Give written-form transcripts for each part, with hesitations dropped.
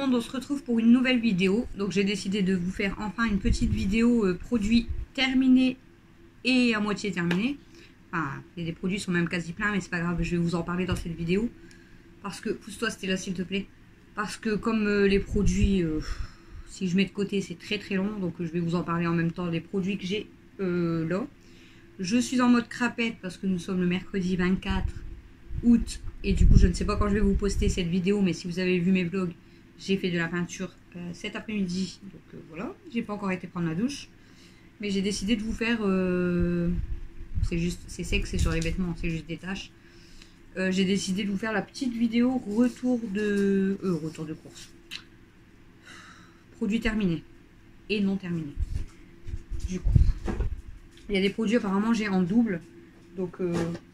monde, on se retrouve pour une nouvelle vidéo. Donc j'ai décidé de vous faire enfin une petite vidéo produit terminé et à moitié terminé. Enfin, les produits sont même quasi pleins, mais c'est pas grave, je vais vous en parler dans cette vidéo. Parce que, pousse-toi Stella s'il te plaît. Parce que comme les produits, si je mets de côté, c'est très très long. Donc je vais vous en parler en même temps des produits que j'ai là. Je suis en mode crapette parce que nous sommes le mercredi 24 août. Et du coup, je ne sais pas quand je vais vous poster cette vidéo, mais si vous avez vu mes vlogs, j'ai fait de la peinture cet après-midi. Donc voilà, j'ai pas encore été prendre ma douche. Mais j'ai décidé de vous faire... c'est sec, c'est sur les vêtements, c'est juste des taches. J'ai décidé de vous faire la petite vidéo retour de course. Produit terminé et non terminé. Du coup, il y a des produits apparemment j'ai en double. Donc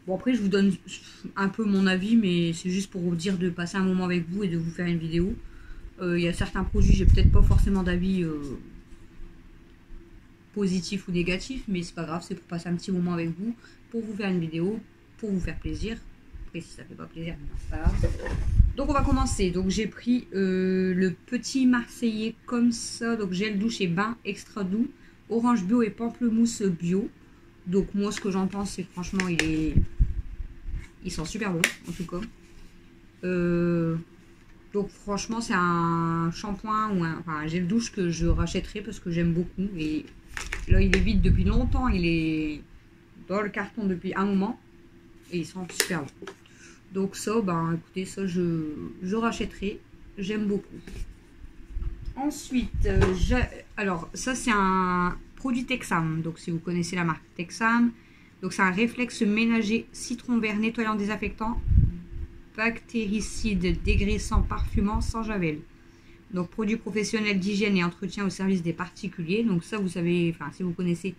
bon, après je vous donne un peu mon avis, mais c'est juste pour vous dire de passer un moment avec vous et de vous faire une vidéo. Il y a certains produits, j'ai peut-être pas forcément d'avis positif ou négatif, mais c'est pas grave, c'est pour passer un petit moment avec vous, pour vous faire une vidéo, pour vous faire plaisir. Après si ça fait pas plaisir, c'est pas grave. Donc on va commencer. Donc j'ai pris le petit Marseillais comme ça, donc gel douche et bain extra doux, orange bio et pamplemousse bio. Donc moi ce que j'en pense, c'est franchement ils sont super bons en tout cas. Donc franchement c'est un shampoing ou un gel douche que je rachèterai parce que j'aime beaucoup. Et là il est vide depuis longtemps, il est dans le carton depuis un moment et ils sont super bons. Donc ça, ben écoutez, ça je rachèterai, j'aime beaucoup. Ensuite, alors ça c'est un produit Texam, donc si vous connaissez la marque Texam, donc c'est un réflexe ménager citron vert nettoyant désinfectant, bactéricide, dégraissant, parfumant, sans javel. Donc produit professionnel d'hygiène et entretien au service des particuliers. Donc ça vous savez, enfin si vous connaissez,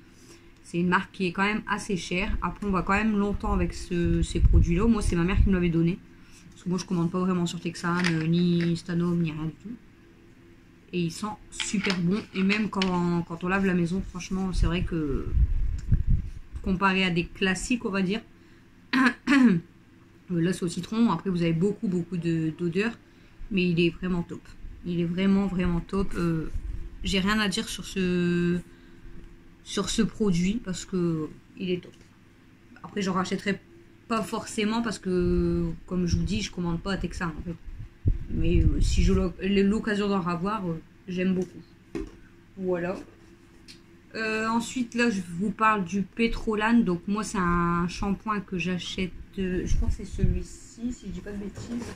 c'est une marque qui est quand même assez chère. Après on va quand même longtemps avec ces produits là. Moi c'est ma mère qui me l'avait donné, parce que moi je commande pas vraiment sur Texam, ni Stanome, ni rien du tout. Et ils sont super bons. Et même quand on lave la maison, franchement, c'est vrai que comparé à des classiques, on va dire, là c'est au citron. Après, vous avez beaucoup d'odeurs. Mais il est vraiment top. Il est vraiment top. J'ai rien à dire sur ce produit parce que il est top. Après, j'en rachèterai pas forcément parce que, comme je vous dis, je commande pas à Texas en fait. Mais si j'ai l'occasion d'en avoir, j'aime beaucoup. Voilà. Ensuite, là, je vous parle du Petrolane. Donc, moi, c'est un shampoing que j'achète. Je crois que c'est celui-ci, si je dis pas de bêtises.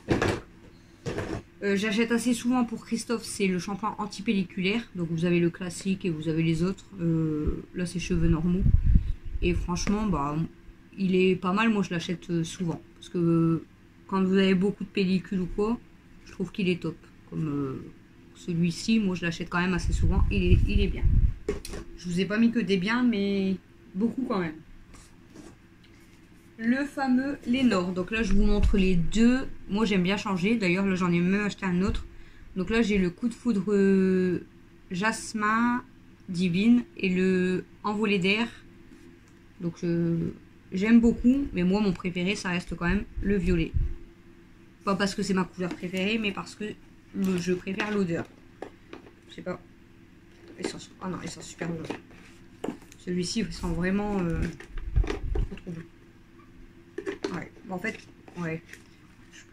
J'achète assez souvent pour Christophe. C'est le shampoing anti-pelliculaire. Donc, vous avez le classique et vous avez les autres. Là, c'est cheveux normaux. Et franchement, bah, il est pas mal. Moi, je l'achète souvent. Parce que quand vous avez beaucoup de pellicules ou quoi, je trouve qu'il est top. Comme celui-ci, moi je l'achète quand même assez souvent. Il est bien. Je vous ai pas mis que des biens, mais beaucoup quand même. Le fameux Lénore. Donc là, je vous montre les deux. Moi j'aime bien changer. D'ailleurs, là j'en ai même acheté un autre. Donc là, j'ai le coup de foudre jasmin divine et le envolé d'air. Donc j'aime beaucoup, mais moi mon préféré, ça reste quand même le violet. Pas parce que c'est ma couleur préférée, mais parce que je préfère l'odeur. Je sais pas. Ah non, ils sont super bons. Celui-ci, il sent vraiment trop bon. Ouais, en fait, ouais.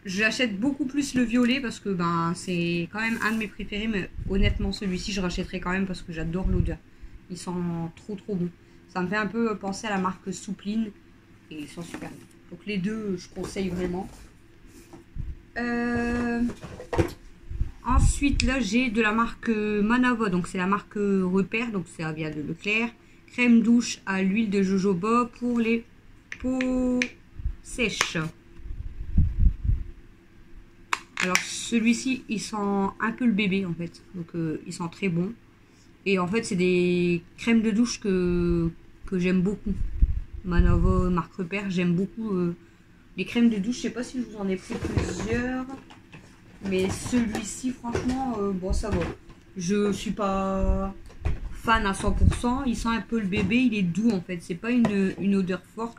J'achète beaucoup plus le violet parce que ben c'est quand même un de mes préférés, mais honnêtement, celui-ci, je rachèterai quand même parce que j'adore l'odeur. Ils sont trop bons. Ça me fait un peu penser à la marque Soupline et ils sont super bons. Donc les deux, je conseille vraiment. Ensuite là j'ai de la marque Manava, donc c'est la marque Repère, donc ça vient de Leclerc. Crème douche à l'huile de jojoba pour les peaux sèches. Alors celui-ci il sent un peu le bébé en fait, donc il sent très bon. Et en fait c'est des crèmes de douche que j'aime beaucoup. Manava, marque Repère, j'aime beaucoup les crèmes de douche. Je sais pas si je vous en ai pris plusieurs. Mais celui-ci, franchement, bon, ça va. Je suis pas fan à 100%. Il sent un peu le bébé. Il est doux, en fait. C'est pas une odeur forte,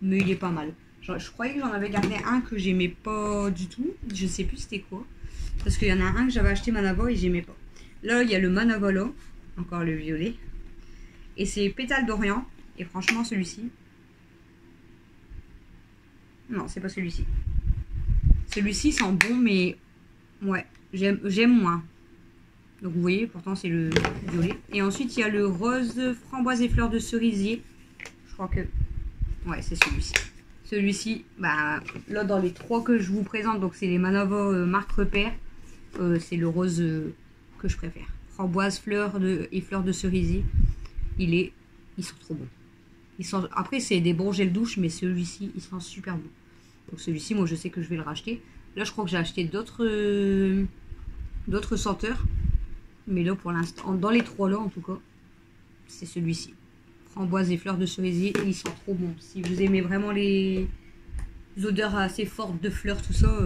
mais il est pas mal. Je croyais que j'en avais gardé un que j'aimais pas du tout. Je sais plus c'était quoi. Parce qu'il y en a un que j'avais acheté Manava et j'aimais pas. Là, il y a le Manavolo, encore le violet. Et c'est Pétale d'Orient. Et franchement, celui-ci... Non, c'est pas celui-ci. Celui-ci sent bon, mais... Ouais, j'aime moins. Donc vous voyez, pourtant c'est le violet. Et ensuite, il y a le rose framboise et fleurs de cerisier. Je crois que... Ouais, c'est celui-ci. Celui-ci, bah, là dans les trois que je vous présente, donc c'est les Manava marque repère. C'est le rose que je préfère. Framboise, et fleurs de cerisier. Ils sont trop bons. Après, c'est des bons gels douche, mais celui-ci, il sent super bon. Donc celui-ci, moi je sais que je vais le racheter. Là, je crois que j'ai acheté d'autres senteurs. Mais là, pour l'instant, dans les trois là, en tout cas, c'est celui-ci. Framboise et fleurs de cerisier, et ils sont trop bons. Si vous aimez vraiment les odeurs assez fortes de fleurs, tout ça.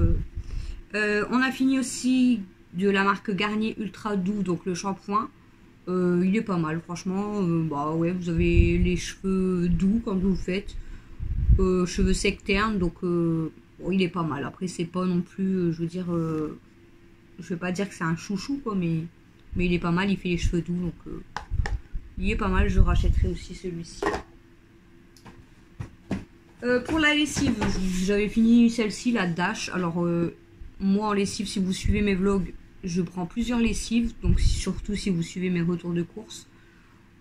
On a fini aussi de la marque Garnier Ultra Doux, donc le shampoing. Il est pas mal, franchement. Bah ouais, vous avez les cheveux doux quand vous le faites. Cheveux secs ternes, donc bon, il est pas mal. Après, c'est pas non plus, je veux dire, je vais pas dire que c'est un chouchou, quoi, mais il est pas mal. Il fait les cheveux doux, donc il est pas mal. Je rachèterai aussi celui-ci. Pour la lessive, j'avais fini celle-ci, la Dash. Alors, moi en lessive, si vous suivez mes vlogs, je prends plusieurs lessives. Donc, surtout si vous suivez mes retours de course.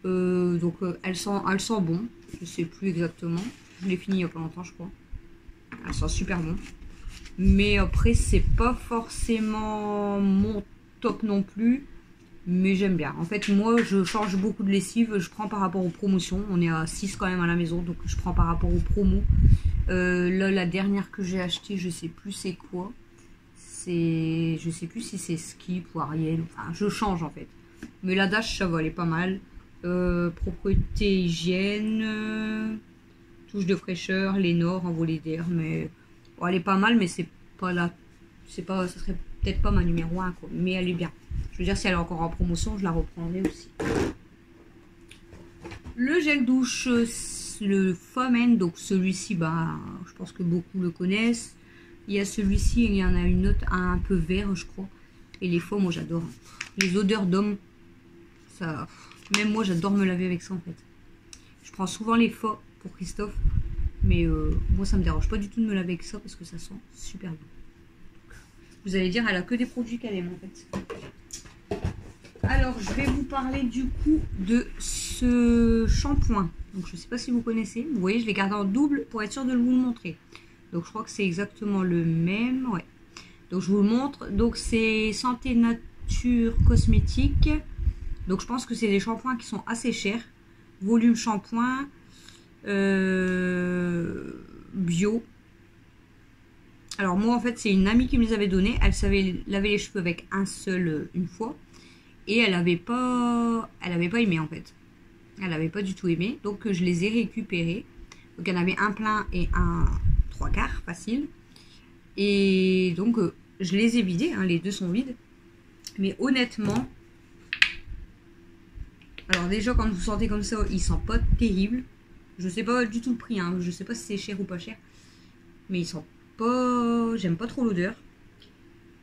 Donc, elle sent bon. Je sais plus exactement. Je l'ai fini il y a pas longtemps, je crois. Elle sent super bon. Mais après, c'est pas forcément mon top non plus. Mais j'aime bien. En fait, moi, je change beaucoup de lessive. Je prends par rapport aux promotions. On est à 6 quand même à la maison. Donc, je prends par rapport aux promos. Là, la dernière que j'ai achetée, je sais plus c'est quoi. Je sais plus si c'est Skip ou Ariel. Enfin, je change en fait. Mais la Dash, ça va, elle est pas mal. Propreté, hygiène. Touche de fraîcheur, Lénore, envolée d'air. Mais bon, elle est pas mal, mais c'est pas là. Ça serait peut-être pas ma numéro 1, quoi. Mais elle est bien. Je veux dire, si elle est encore en promotion, je la reprendrai aussi. Le gel douche, le Fomen, donc celui-ci, bah, je pense que beaucoup le connaissent. Il y a celui-ci, il y en a une autre, un peu vert, je crois. Et les faux, moi j'adore. Les odeurs d'homme, ça, même moi j'adore me laver avec ça en fait. Je prends souvent les faux pour Christophe, mais moi ça me dérange pas du tout de me laver avec ça parce que ça sent super bon. Vous allez dire, elle a que des produits qu'elle aime en fait. Alors, je vais vous parler du coup de ce shampoing. Donc, je ne sais pas si vous connaissez. Vous voyez, je l'ai gardé en double pour être sûr de vous le montrer. Donc, je crois que c'est exactement le même. Ouais. Donc, je vous le montre. Donc, c'est Santé Nature Cosmétique. Donc, je pense que c'est des shampoings qui sont assez chers. Volume shampoing. Bio. Alors, moi, en fait, c'est une amie qui me les avait donnés. Elle savait laver les cheveux avec un seul une fois. Et elle avait pas aimé en fait. Elle avait pas du tout aimé. Donc je les ai récupérés. Donc il y en avait un plein et un 3/4 facile. Et donc je les ai vidés. Hein, les deux sont vides. Mais honnêtement, alors déjà quand vous sentez comme ça, ils sentent pas terrible. Je sais pas du tout le prix. Hein, je sais pas si c'est cher ou pas cher. Mais ils sentent pas. J'aime pas trop l'odeur.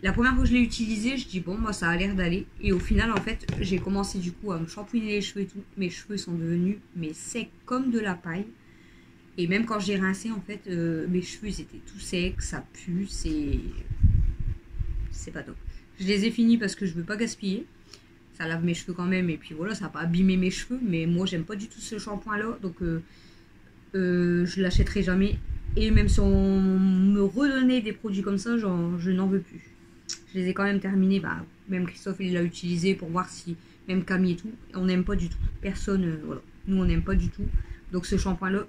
La première fois que je l'ai utilisé, je dis bon, moi ça a l'air d'aller. Et au final, en fait, j'ai commencé du coup à me shampouiner les cheveux et tout. Mes cheveux sont devenus mais secs comme de la paille. Et même quand j'ai rincé, en fait, mes cheveux ils étaient tout secs, ça pue, c'est pas top. Je les ai finis parce que je veux pas gaspiller. Ça lave mes cheveux quand même et puis voilà, ça va pas abîmer mes cheveux. Mais moi, j'aime pas du tout ce shampoing là, donc je l'achèterai jamais. Et même si on me redonnait des produits comme ça, genre, je n'en veux plus. Je les ai quand même terminés, bah, même Christophe il l'a utilisé pour voir si, même Camille et tout, on n'aime pas du tout. Personne, voilà, nous on n'aime pas du tout. Donc ce shampoing là,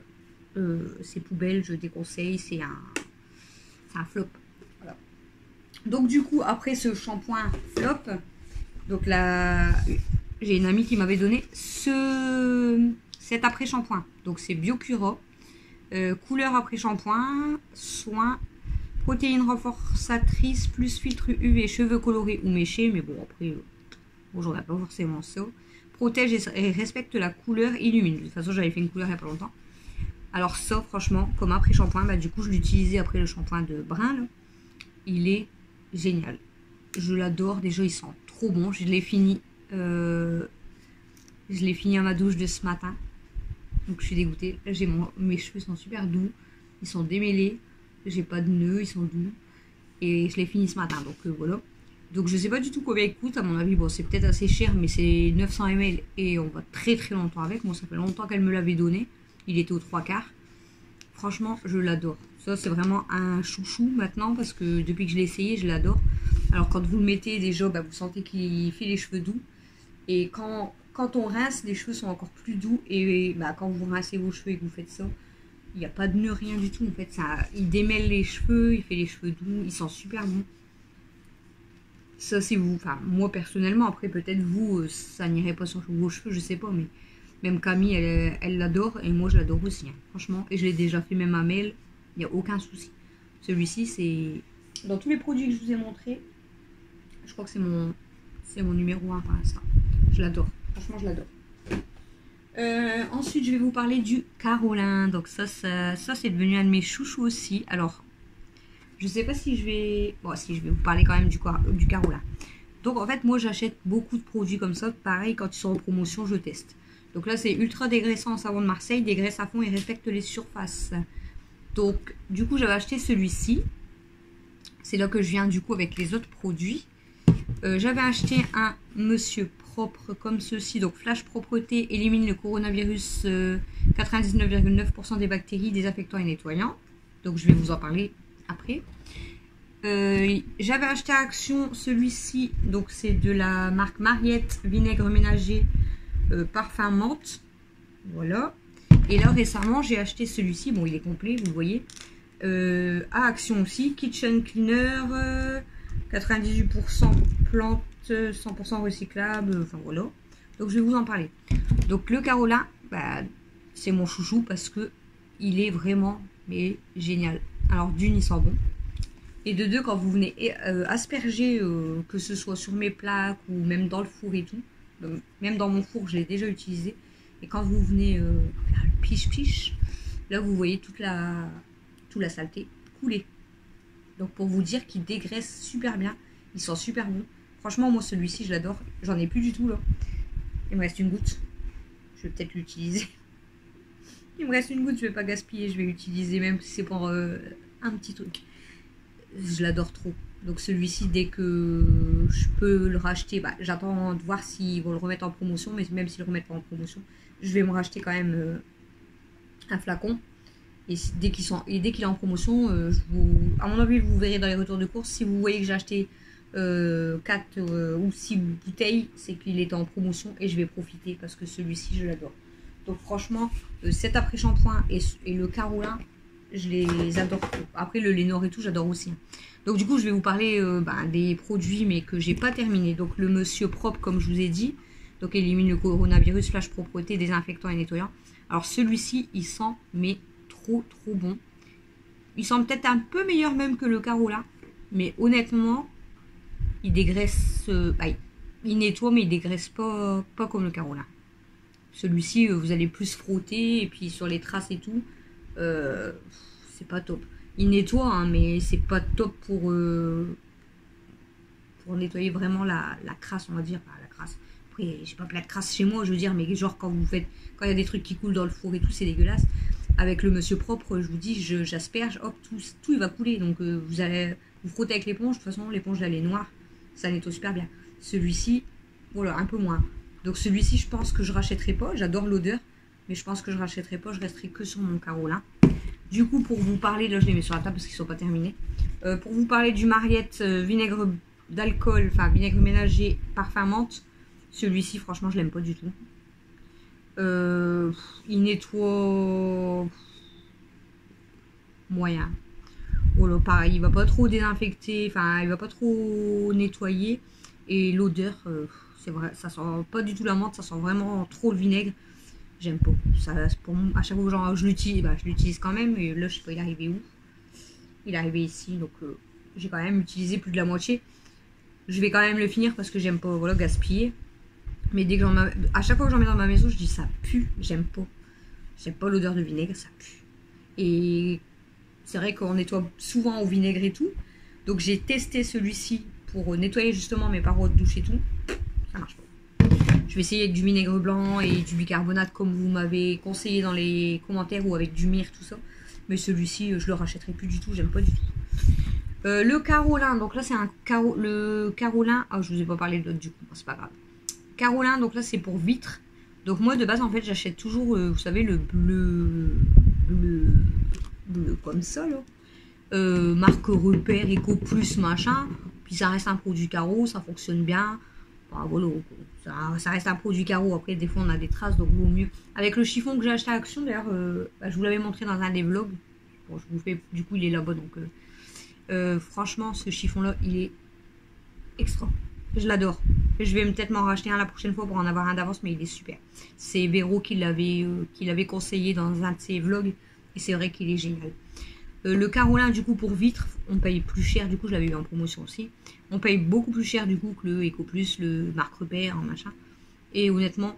c'est poubelle, je déconseille, c'est un flop. Voilà. Donc du coup, après ce shampoing flop, donc là, j'ai une amie qui m'avait donné cet après shampoing. Donc c'est Biocura, couleur après shampoing, soin. Protéines renforçatrices plus filtre UV, cheveux colorés ou méchés. Mais bon, après, bon, j'en ai pas forcément ça. Protège et respecte la couleur, illumine. De toute façon, j'avais fait une couleur il n'y a pas longtemps. Alors ça, franchement, comme après-shampoing, bah, du coup, je l'utilisais après le shampoing de brun. Là. Il est génial. je l'adore. Déjà, il sent trop bon. Je l'ai fini. Je l'ai fini à ma douche de ce matin. Donc je suis dégoûtée. Là, mes cheveux sont super doux. Ils sont démêlés. J'ai pas de nœuds, ils sont doux. Et je l'ai fini ce matin. Donc voilà. Donc je sais pas du tout combien il coûte. À mon avis, bon, c'est peut-être assez cher, mais c'est 900 ml et on va très très longtemps avec. Moi, ça fait longtemps qu'elle me l'avait donné. Il était aux 3/4. Franchement, je l'adore. Ça, c'est vraiment un chouchou maintenant parce que depuis que je l'ai essayé, je l'adore. Alors quand vous le mettez déjà, bah, vous sentez qu'il fait les cheveux doux. Et quand on rince, les cheveux sont encore plus doux. Et bah, quand vous rincez vos cheveux et que vous faites ça, il n'y a pas de nœud, rien du tout. En fait, il démêle les cheveux, il fait les cheveux doux, il sent super bon. Ça, c'est vous. Enfin, moi personnellement, après, peut-être vous, ça n'irait pas sur vos cheveux, je sais pas. Mais même Camille, elle l'adore. Et moi, je l'adore aussi. Hein, franchement. Et je l'ai déjà fait même à Mel. Il n'y a aucun souci. Celui-ci, c'est. Dans tous les produits que je vous ai montrés, je crois que c'est mon numéro 1 pour l'instant. Je l'adore. Franchement, je l'adore. Ensuite, je vais vous parler du Carolin. Donc ça c'est devenu un de mes chouchous aussi. Alors, je sais pas si je vais... Bon, si je vais vous parler quand même du Carolin. Donc en fait, moi j'achète beaucoup de produits comme ça. Pareil, quand ils sont en promotion, je teste. Donc là, c'est ultra dégraissant en savon de Marseille. Dégraisse à fond et respecte les surfaces. Donc, du coup, j'avais acheté celui-ci. C'est là que je viens du coup avec les autres produits. J'avais acheté un Monsieur Propre comme ceci. Donc, Flash Propreté élimine le coronavirus 99,9% des bactéries, désinfectant et nettoyant. Donc, je vais vous en parler après. J'avais acheté à Action celui-ci. Donc, c'est de la marque Mariette, vinaigre ménager, parfum menthe. Voilà. Et là, récemment, j'ai acheté celui-ci. Bon, il est complet, vous le voyez. À Action aussi. Kitchen Cleaner, 98% plantes, 100% recyclable. Enfin, voilà. Donc, je vais vous en parler. Donc, le Carolin, bah, c'est mon chouchou parce que il est vraiment mais génial. Alors, d'une, il sent bon. Et de deux, quand vous venez asperger, que ce soit sur mes plaques ou même dans le four et tout, même dans mon four, je l'ai déjà utilisé. Et quand vous venez faire le piche-piche, là, vous voyez toute la saleté couler. Donc, pour vous dire qu'il dégraisse super bien, il sent super bon. Franchement, moi, celui-ci, je l'adore. J'en ai plus du tout, là. Il me reste une goutte. Je vais peut-être l'utiliser. Il me reste une goutte, je vais pas gaspiller. Je vais l'utiliser même si c'est pour un petit truc. Je l'adore trop. Donc celui-ci, dès que je peux le racheter, bah, j'attends de voir s'ils vont le remettre en promotion. Mais même s'ils le remettent pas en promotion, je vais me racheter quand même un flacon. Et dès qu'il est en promotion, à mon avis, vous verrez dans les retours de course. Si vous voyez que j'ai acheté 4 ou 6 bouteilles, c'est qu'il était en promotion et je vais profiter parce que celui-ci, je l'adore. Donc franchement, cet après-shampoing et le Carolin, je les adore trop. Après, le Lénore et tout, j'adore aussi. Donc du coup, je vais vous parler des produits, mais que j'ai pas terminé. Donc le Monsieur Propre, comme je vous ai dit, donc élimine le coronavirus, flash propreté, désinfectant et nettoyant. Alors celui-ci, il sent mais trop bon. Il sent peut-être un peu meilleur même que le Carolin, mais honnêtement, il dégraisse, il nettoie, mais il dégraisse pas comme le Carolin. Celui-ci, vous allez plus frotter, et puis sur les traces et tout, c'est pas top. Il nettoie, hein, mais c'est pas top pour nettoyer vraiment la crasse, on va dire. Enfin, la crasse. Après, j'ai pas plein de crasse chez moi, je veux dire, mais genre quand il y a des trucs qui coulent dans le four et tout, c'est dégueulasse. Avec le Monsieur Propre, je vous dis, j'asperge, hop, tout il va couler. Donc vous frottez avec l'éponge. De toute façon, l'éponge elle est noire, ça nettoie super bien. Celui-ci, voilà, un peu moins. Donc celui-ci, je pense que je rachèterai pas. J'adore l'odeur, mais je pense que je rachèterai pas. Je resterai que sur mon Carolin. Du coup, pour vous parler, là je les mets sur la table parce qu'ils sont pas terminés. Pour vous parler du Mariette vinaigre d'alcool, enfin vinaigre ménager, parfum menthe. Celui-ci, franchement, je l'aime pas du tout. Il nettoie moyen. Voilà, pareil, il va pas trop désinfecter, enfin il va pas trop nettoyer. Et l'odeur, c'est vrai, ça sent pas du tout la menthe, ça sent vraiment trop le vinaigre. J'aime pas. Ça, pour moi, à chaque fois que je l'utilise quand même. Et là, je sais pas, il est arrivé où? Il est arrivé ici, donc j'ai quand même utilisé plus de la moitié. Je vais quand même le finir parce que j'aime pas, voilà, gaspiller. Mais dès que à chaque fois que j'en mets dans ma maison, je dis ça pue, j'aime pas. J'aime pas l'odeur de vinaigre, ça pue. Et c'est vrai qu'on nettoie souvent au vinaigre et tout. Donc j'ai testé celui-ci pour nettoyer justement mes parois de douche et tout, ça marche pas. Je vais essayer avec du vinaigre blanc et du bicarbonate comme vous m'avez conseillé dans les commentaires, ou avec du myrrhe, tout ça. Mais celui-ci, je le rachèterai plus du tout, j'aime pas du tout. Le Carolin, donc là c'est le Carolin, ah je vous ai pas parlé de l'autre du coup, c'est pas grave. Carolin, donc là c'est pour vitres. Donc moi de base en fait j'achète toujours, vous savez, le bleu comme ça là. Marque Repère, Eco Plus, machin. Puis ça reste un produit carreau, ça fonctionne bien. Bah, voilà, ça reste un produit carreau. Après des fois on a des traces, donc vaut mieux. Avec le chiffon que j'ai acheté à Action d'ailleurs, je vous l'avais montré dans un des vlogs. Bon, je vous fais, du coup il est là-bas donc... franchement ce chiffon là il est extra, je l'adore. Je vais peut-être m'en racheter un la prochaine fois pour en avoir un d'avance, mais il est super. C'est Véro qui l'avait conseillé dans un de ses vlogs et c'est vrai qu'il est génial. Le Carolin du coup pour vitres on paye plus cher, du coup je l'avais eu en promotion aussi, on paye beaucoup plus cher du coup que le Eco Plus, le Marque Repère, machin, et honnêtement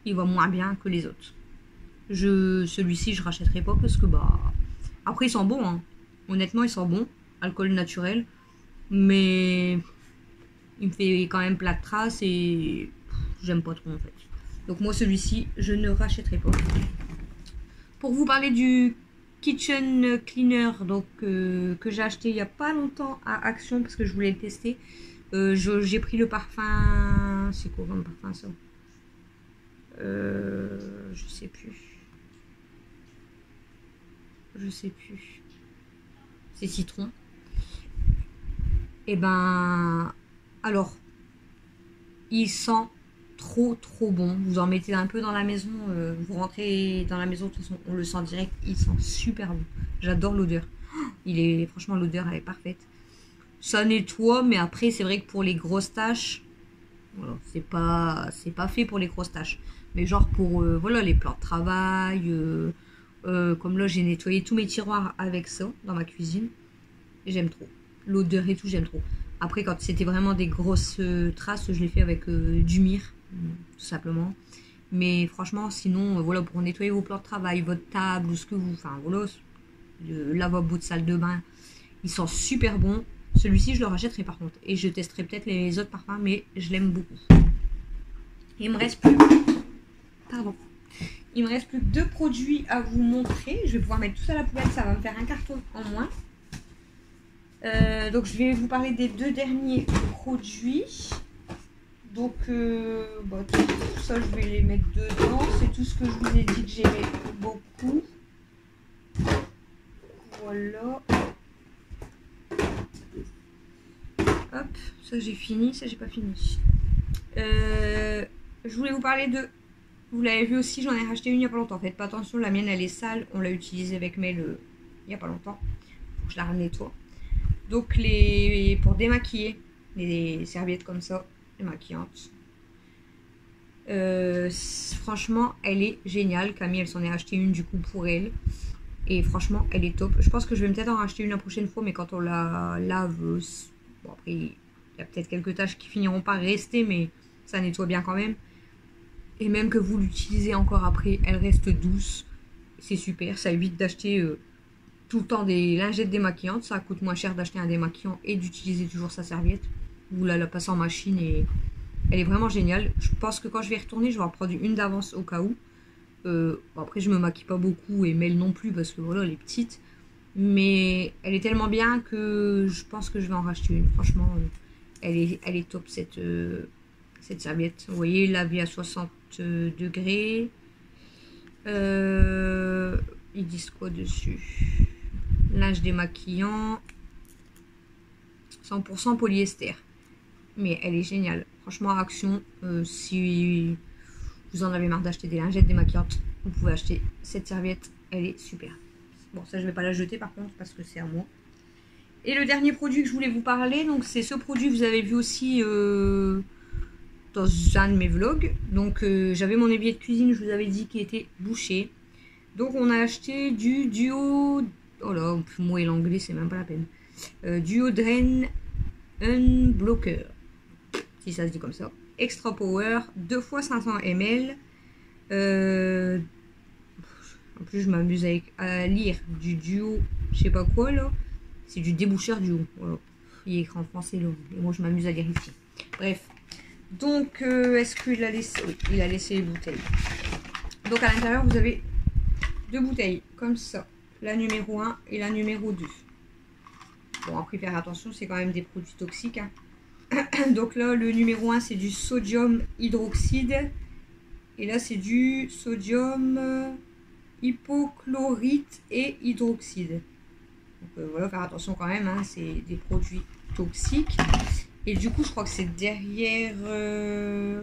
il va moins bien que les autres. Celui-ci je rachèterai pas parce que bah après il sent bon hein. Honnêtement il sent bon, alcool naturel, mais il me fait quand même plat de traces et j'aime pas trop en fait. Donc moi celui-ci je ne rachèterai pas. Pour vous parler du kitchen cleaner, donc que j'ai acheté il y a pas longtemps à Action parce que je voulais le tester. J'ai pris le parfum, c'est quoi comme parfum ça, je sais plus, c'est citron. Et ben alors il sent trop bon. Vous en mettez un peu dans la maison, vous rentrez dans la maison, de toute façon on le sent direct, il sent super bon. J'adore l'odeur, franchement l'odeur elle est parfaite. Ça nettoie, mais après c'est vrai que pour les grosses tâches, voilà, c'est pas fait pour les grosses tâches, mais genre pour voilà, les plans de travail, comme là j'ai nettoyé tous mes tiroirs avec ça dans ma cuisine, j'aime trop l'odeur et tout, j'aime trop. Après quand c'était vraiment des grosses traces, je l'ai fait avec du myrrhe tout simplement. Mais franchement sinon voilà, pour nettoyer vos plans de travail, votre table ou ce que vous, enfin voilà, le lavabo de salle de bain, il sent super bon. Celui-ci je le rachèterai par contre, et je testerai peut-être les autres parfums, mais je l'aime beaucoup. Il me reste plus, pardon, il me reste plus que 2 produits à vous montrer. Je vais pouvoir mettre tout ça à la poubelle, ça va me faire un carton en moins. Donc je vais vous parler des 2 derniers produits. Donc bah, tout ça je vais les mettre dedans. C'est tout ce que je vous ai dit que j'aimais beaucoup. Voilà. Hop, ça j'ai fini, ça j'ai pas fini. Je voulais vous parler de... Vous l'avez vu aussi, j'en ai racheté une il y a pas longtemps. Faites pas attention, la mienne elle est sale. On l'a utilisée avec Mel il y a pas longtemps. Faut que je la nettoie. Donc pour démaquiller, les serviettes comme ça, démaquillantes. Franchement, elle est géniale. Camille, elle s'en est acheté une du coup pour elle. Et franchement, elle est top. Je pense que je vais peut-être en racheter une la prochaine fois, mais quand on la lave... Bon, après, il y a peut-être quelques tâches qui finiront par rester, mais ça nettoie bien quand même. Et même que vous l'utilisez encore après, elle reste douce. C'est super, ça évite d'acheter... tout le temps des lingettes démaquillantes, ça coûte moins cher d'acheter un démaquillant et d'utiliser toujours sa serviette. Vous la passez en machine et elle est vraiment géniale. Je pense que quand je vais retourner, je vais en prendre une d'avance au cas où. Bon, après je me maquille pas beaucoup et Mel non plus parce que voilà, elle est petite. Mais elle est tellement bien que je pense que je vais en racheter une. Franchement, elle est top cette serviette. Vous voyez, lavée à 60 degrés. Ils disent quoi dessus? Linge démaquillant, 100% polyester. Mais elle est géniale. Franchement, Action, si vous en avez marre d'acheter des lingettes démaquillantes, vous pouvez acheter cette serviette. Elle est super. Bon, ça, je vais pas la jeter par contre parce que c'est à moi. Et le dernier produit que je voulais vous parler, donc c'est ce produit que vous avez vu aussi dans un de mes vlogs. Donc, j'avais mon évier de cuisine, je vous avais dit, qui était bouché. Donc on a acheté du Duo, oh là, moi et l'anglais c'est même pas la peine, Duo Drain Unblocker, si ça se dit comme ça, Extra Power, 2 fois 500 ml, en plus je m'amuse à lire du Duo, je sais pas quoi là, c'est du déboucheur Duo, voilà. Il y a écrit en français l'eau. Et moi, je m'amuse à lire ici. Bref. Donc, est-ce qu'il a laissé... Oui, il a laissé les bouteilles. Donc, à l'intérieur, vous avez 2 bouteilles, comme ça. La numéro 1 et la numéro 2. Bon, après, faire attention, c'est quand même des produits toxiques. Hein. Donc là, le numéro 1, c'est du sodium hydroxyde. Et là, c'est du sodium hypochlorite et hydroxyde. Donc voilà, faire attention quand même, hein, c'est des produits toxiques. Et du coup, je crois que c'est derrière... je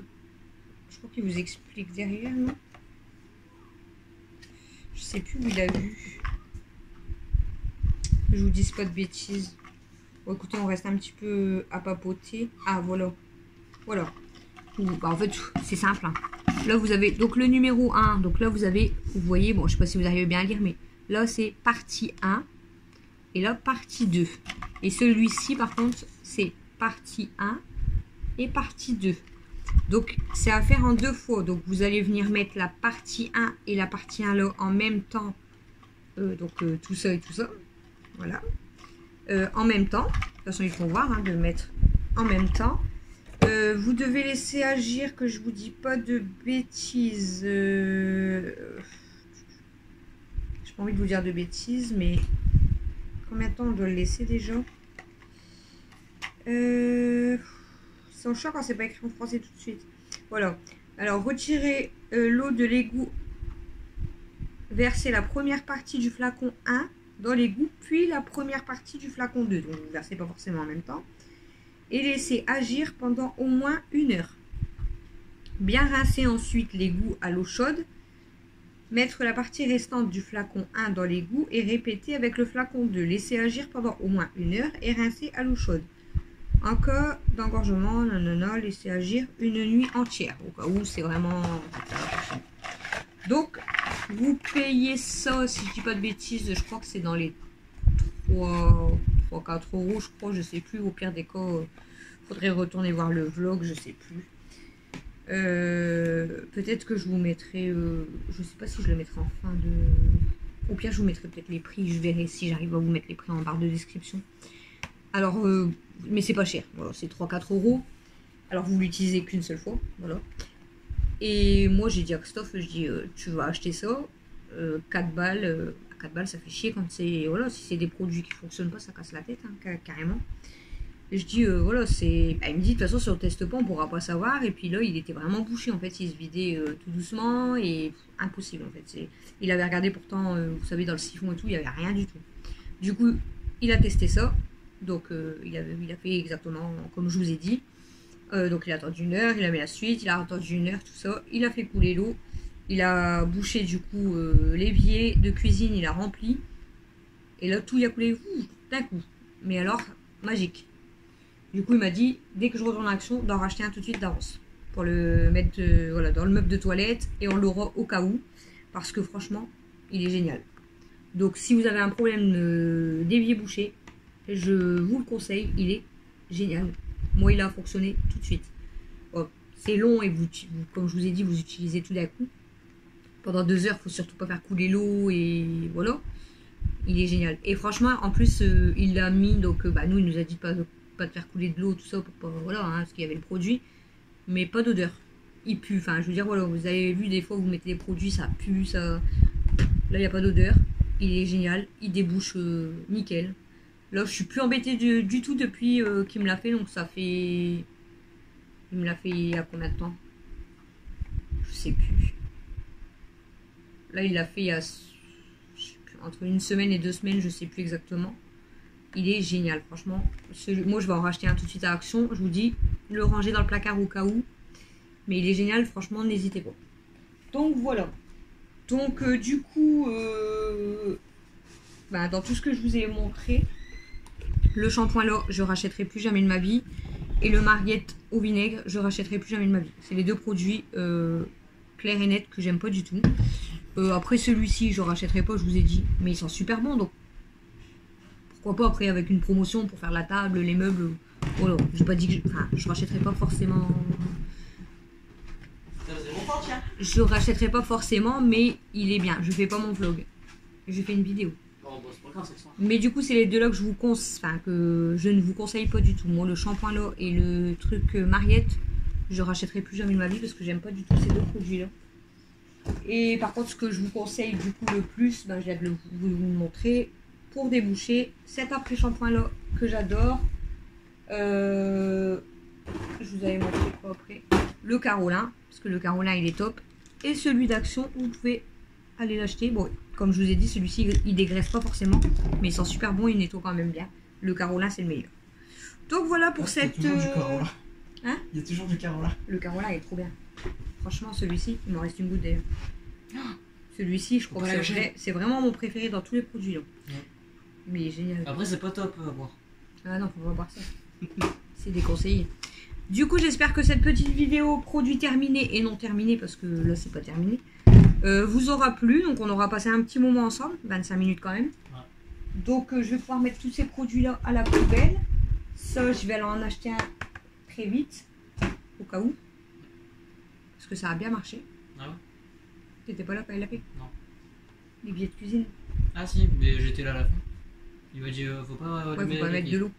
crois qu'il vous explique derrière, non? Je sais plus où il a vu. Je vous dis pas de bêtises. Bon, écoutez, on reste un petit peu à papoter. Ah, voilà. Voilà. Bah, en fait, c'est simple. Hein. Là, vous avez donc le numéro 1. Donc là, vous avez, vous voyez, bon, je sais pas si vous arrivez bien à lire, mais là, c'est partie 1. Et là, partie 2. Et celui-ci, par contre, c'est partie 1 et partie 2. Donc, c'est à faire en 2 fois. Donc, vous allez venir mettre la partie 1 et la partie 1 là en même temps. Tout ça et tout ça. Voilà. En même temps. De toute façon, il faut voir, hein, de mettre en même temps. Vous devez laisser agir, que je vous dis pas de bêtises. J'ai pas envie de vous dire de bêtises, mais combien de temps on doit le laisser déjà? C'est en choc quand c'est pas écrit en français tout de suite. Voilà. Alors, retirez l'eau de l'égout. Versez la première partie du flacon 1 dans l'égout, puis la première partie du flacon 2. Donc, vous ne versez pas forcément en même temps. Et laissez agir pendant au moins 1 heure. Bien rincer ensuite l'égout à l'eau chaude. Mettre la partie restante du flacon 1 dans l'égout et répéter avec le flacon 2. Laissez agir pendant au moins 1 heure et rincer à l'eau chaude. En cas d'engorgement, laissez agir 1 nuit entière. Au cas où c'est vraiment... Donc, vous payez ça, si je dis pas de bêtises, je crois que c'est dans les 3-4 euros, je crois, je sais plus. Au pire des cas, faudrait retourner voir le vlog, je sais plus. Peut-être que je vous mettrai, je sais pas si je le mettrai en fin de... Au pire, je vous mettrai peut-être les prix, je verrai si j'arrive à vous mettre les prix en barre de description. Alors, mais c'est pas cher, voilà, c'est 3-4 euros. Alors, vous l'utilisez qu'une seule fois, voilà. Et moi, j'ai dit à Christophe, je dis, tu vas acheter ça, 4 balles, 4 balles, ça fait chier quand c'est, voilà, si c'est des produits qui fonctionnent pas, ça casse la tête, hein, carrément. Et je dis, voilà, c'est... Bah, il me dit, de toute façon, si on teste pas, on pourra pas savoir. Et puis là, il était vraiment bouché, en fait. Il se vidait tout doucement et impossible, en fait. Il avait regardé pourtant, vous savez, dans le siphon et tout, il n'y avait rien du tout. Du coup, il a testé ça. Donc, il a fait exactement comme je vous ai dit. Donc, il a attendu 1 heure, il a mis la suite, il a attendu 1 heure, tout ça. Il a fait couler l'eau. Il a bouché, du coup, l'évier de cuisine, il a rempli. Et là, tout il a coulé d'un coup. Mais alors, magique. Du coup, il m'a dit, dès que je retourne en action, d'en racheter un tout de suite d'avance. Pour le mettre voilà, dans le meuble de toilette. Et on l'aura au cas où. Parce que franchement, il est génial. Donc, si vous avez un problème d'évier bouché, je vous le conseille. Il est génial. Moi, il a fonctionné tout de suite. Bon, c'est long et vous, comme je vous ai dit, vous utilisez tout d'un coup. Pendant 2 heures, il ne faut surtout pas faire couler l'eau. Et voilà. Il est génial. Et franchement, en plus, il l'a mis. Donc, nous, il nous a dit pas de faire couler de l'eau, tout ça, pour pas, voilà, hein, parce qu'il y avait le produit, mais pas d'odeur. Il pue, enfin, je veux dire, voilà, vous avez vu des fois, vous mettez des produits, ça pue, ça... Là, il n'y a pas d'odeur, il est génial, il débouche nickel. Là, je suis plus embêtée du tout depuis qu'il me l'a fait, donc ça fait... Il me l'a fait il y a combien de temps? Je sais plus. Là, il l'a fait il y a... entre 1 semaine et 2 semaines, je sais plus exactement. Il est génial, franchement. Moi, je vais en racheter un tout de suite à Action. Je vous dis, le ranger dans le placard au cas où. Mais il est génial, franchement, n'hésitez pas. Donc, voilà. Donc, du coup, dans tout ce que je vous ai montré, le shampoing là, je rachèterai plus jamais de ma vie. Et le Marguette au vinaigre, je rachèterai plus jamais de ma vie. C'est les 2 produits clairs et nets que j'aime pas du tout. Après, celui-ci, je rachèterai pas, je vous ai dit. Mais ils sont super bons, donc pourquoi pas après avec une promotion pour faire la table, les meubles. Voilà, j'ai pas dit que je rachèterai pas forcément. Je rachèterai pas forcément, mais il est bien. Je fais pas mon vlog. Je fais une vidéo. c'est pas grave, c'est ça. Mais du coup, c'est les deux là que que je ne vous conseille pas du tout. Moi, le shampoing là et le truc Mariette, je rachèterai plus jamais de ma vie parce que j'aime pas du tout ces deux produits là. Et par contre, ce que je vous conseille du coup le plus, je viens de vous le montrer pour déboucher. Cet après shampoing là que j'adore. Je vous avais montré quoi après? Le Carolin, parce que le Carolin il est top. Et celui d'Action, vous pouvez aller l'acheter. Bon, comme je vous ai dit, celui-ci il dégraisse pas forcément, mais il sent super bon, il nettoie quand même bien. Le Carolin c'est le meilleur. Donc voilà pour cette. Il y a toujours du Carolin. Hein? Il y a toujours du Carolin. Le Carolin est trop bien. Franchement, celui-ci, il m'en reste une goutte d'ailleurs. Celui-ci, je crois que c'est vraiment mon préféré dans tous les produits. Ouais. Mais il est génial. Après, c'est pas top à boire. Ah non, faut pas boire ça. C'est déconseillé. Du coup, j'espère que cette petite vidéo produit terminé et non terminé, parce que là, c'est pas terminé, vous aura plu. Donc, on aura passé un petit moment ensemble, 25 minutes quand même. Ouais. Donc, je vais pouvoir mettre tous ces produits-là à la poubelle. Ça, je vais aller en acheter un très vite, au cas où. Parce que ça a bien marché. Ah ouais? T'étais pas là quand il l'a fait? Non. Les billets de cuisine? Ah si, mais j'étais là à la fin. Il m'a dit, faut pas, faut pas mettre de l'eau.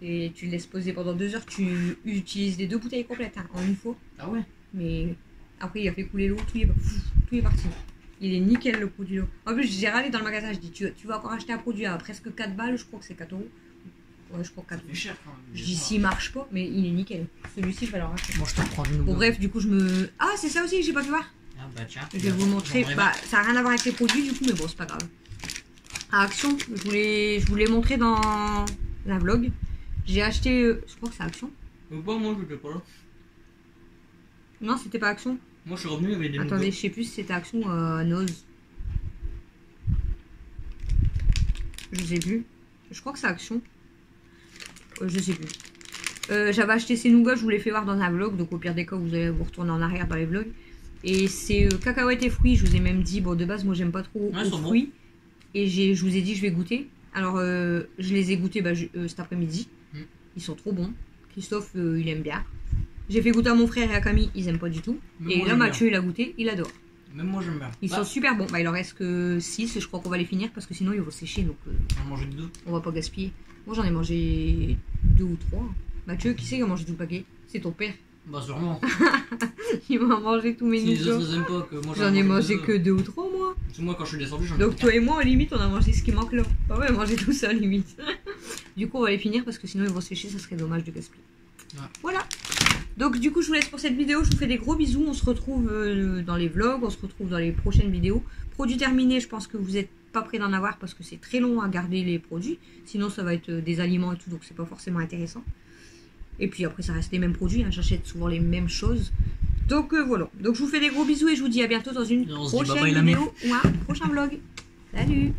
Et tu le laisses poser pendant 2 heures, tu utilises les 2 bouteilles complètes en une fois. Ah ouais? Mais après, il a fait couler l'eau, tout est parti. Il est nickel le produit là. En plus, j'ai râlé dans le magasin, je dis, tu vas encore acheter un produit à presque 4 balles, je crois que c'est 4 euros. Ouais, je crois 4 euros. C'est cher quand même. Je dis, s'il marche pas, mais il est nickel. Celui-ci, je vais le racheter. Moi, je te prends du nouveau. Bon, bref, du coup, Ah, c'est ça aussi que j'ai pas pu voir. Ah bah tiens. Je vais vous montrer. Ça n'a rien à voir avec les produits, du coup, mais bon, c'est pas grave. À Action, je vous l'ai montré dans un vlog. J'ai acheté, je crois que c'est Action. Pas moi, je pas là. Non, c'était pas Action. Moi, je suis revenu avec des Attendez, nouvelles. je sais plus si c'était Action ou Nose. Je sais plus. Je crois que c'est Action. Je sais plus. J'avais acheté ces nougats, je vous les fais voir dans un vlog. Donc au pire des cas, vous allez vous retourner en arrière dans les vlogs. Et c'est cacahuètes et fruits. Je vous ai même dit, bon de base, moi j'aime pas trop les fruits. Et je vous ai dit, je vais goûter. Alors je les ai goûtés cet après-midi. Ils sont trop bons. Christophe, il aime bien. J'ai fait goûter à mon frère et à Camille, ils aiment pas du tout. Même et là, Mathieu, il a goûté, il adore. Même moi, j'aime bien. Ils sont super bons. Il en reste que 6 et je crois qu'on va les finir parce que sinon, ils vont sécher. Donc, on va manger 2. On va pas gaspiller. Moi, j'en ai mangé 2 ou 3. Mathieu, qui c'est qui a mangé tout le paquet? C'est ton père. Bah, sûrement. Il m'a mangé tous mes nougats. J'en ai mangé que 2 ou 3, moi. Moi, quand je suis descendu, j'en ai donc, toi et moi, à limite, on a mangé ce qui manque là. Pas ouais, manger tout ça, limite. Du coup, on va les finir parce que sinon, ils vont sécher. Ça serait dommage de gaspiller. Ouais. Voilà. Donc du coup je vous laisse pour cette vidéo, je vous fais des gros bisous, on se retrouve dans les vlogs, on se retrouve dans les prochaines vidéos. Produits terminés, je pense que vous n'êtes pas prêts d'en avoir parce que c'est très long à garder les produits, sinon ça va être des aliments et tout, donc c'est pas forcément intéressant. Et puis après ça reste les mêmes produits, hein. J'achète souvent les mêmes choses. Donc voilà, donc je vous fais des gros bisous et je vous dis à bientôt dans une prochaine vidéo ou un prochain vlog. Salut!